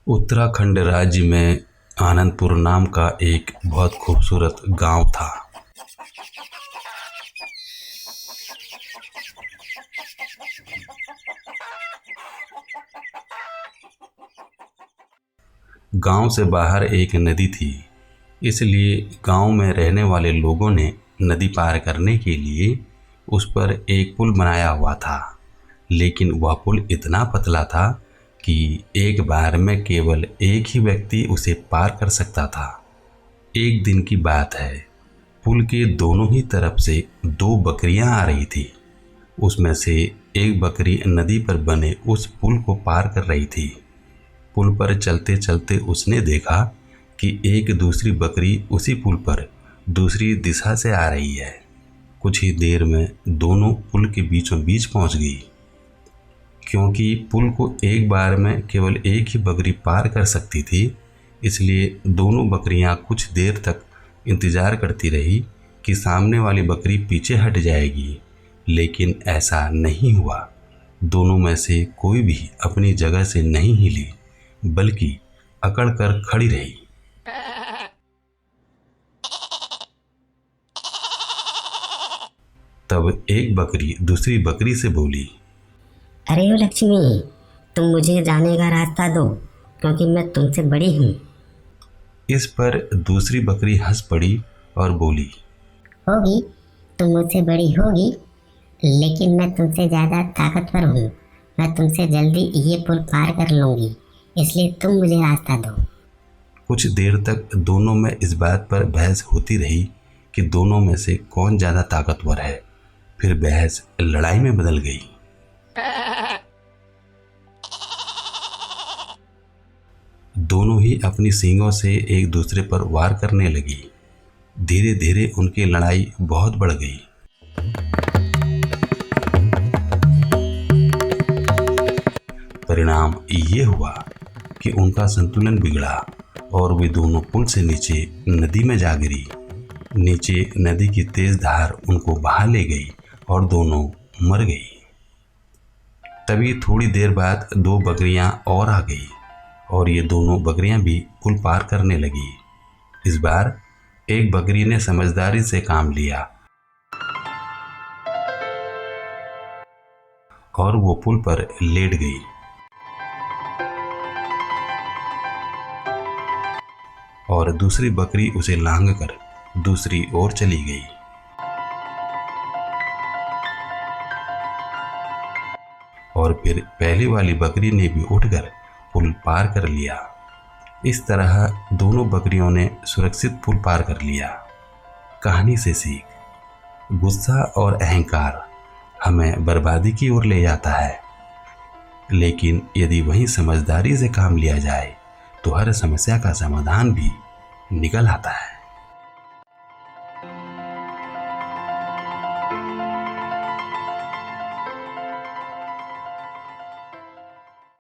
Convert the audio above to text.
उत्तराखंड राज्य में आनंदपुर नाम का एक बहुत खूबसूरत गांव था। गांव से बाहर एक नदी थी, इसलिए गांव में रहने वाले लोगों ने नदी पार करने के लिए उस पर एक पुल बनाया हुआ था। लेकिन वह पुल इतना पतला था कि एक बार में केवल एक ही व्यक्ति उसे पार कर सकता था। एक दिन की बात है, पुल के दोनों ही तरफ से दो बकरियां आ रही थी। उसमें से एक बकरी नदी पर बने उस पुल को पार कर रही थी। पुल पर चलते चलते उसने देखा कि एक दूसरी बकरी उसी पुल पर दूसरी दिशा से आ रही है। कुछ ही देर में दोनों पुल के बीचों बीच पहुंच गई। क्योंकि पुल को एक बार में केवल एक ही बकरी पार कर सकती थी, इसलिए दोनों बकरियां कुछ देर तक इंतजार करती रही कि सामने वाली बकरी पीछे हट जाएगी। लेकिन ऐसा नहीं हुआ। दोनों में से कोई भी अपनी जगह से नहीं हिली, बल्कि अकड़ कर खड़ी रही। तब एक बकरी दूसरी बकरी से बोली, अरे ओ लक्ष्मी, तुम मुझे जाने का रास्ता दो, क्योंकि मैं तुमसे बड़ी हूँ। इस पर दूसरी बकरी हंस पड़ी और बोली, होगी, तुम मुझसे बड़ी होगी, लेकिन मैं तुमसे ज़्यादा ताकतवर हूँ। मैं तुमसे जल्दी ये पुल पार कर लूँगी, इसलिए तुम मुझे रास्ता दो। कुछ देर तक दोनों में इस बात पर बहस होती रही कि दोनों में से कौन ज़्यादा ताकतवर है। फिर बहस लड़ाई में बदल गई। दोनों ही अपनी सींगों से एक दूसरे पर वार करने लगी। धीरे धीरे उनकी लड़ाई बहुत बढ़ गई। परिणाम ये हुआ कि उनका संतुलन बिगड़ा और वे दोनों पुल से नीचे नदी में जा गिरी। नीचे नदी की तेज धार उनको बहा ले गई और दोनों मर गई। तभी थोड़ी देर बाद दो बकरियां और आ गई और ये दोनों बकरियां भी पुल पार करने लगी। इस बार एक बकरी ने समझदारी से काम लिया और वो पुल पर लेट गई। और दूसरी बकरी उसे लांघकर दूसरी ओर चली गई। और फिर पहली वाली बकरी ने भी उठकर पुल पार कर लिया। इस तरह दोनों बकरियों ने सुरक्षित पुल पार कर लिया। कहानी से सीख, गुस्सा और अहंकार हमें बर्बादी की ओर ले जाता है, लेकिन यदि वहीं समझदारी से काम लिया जाए तो हर समस्या का समाधान भी निकल आता है।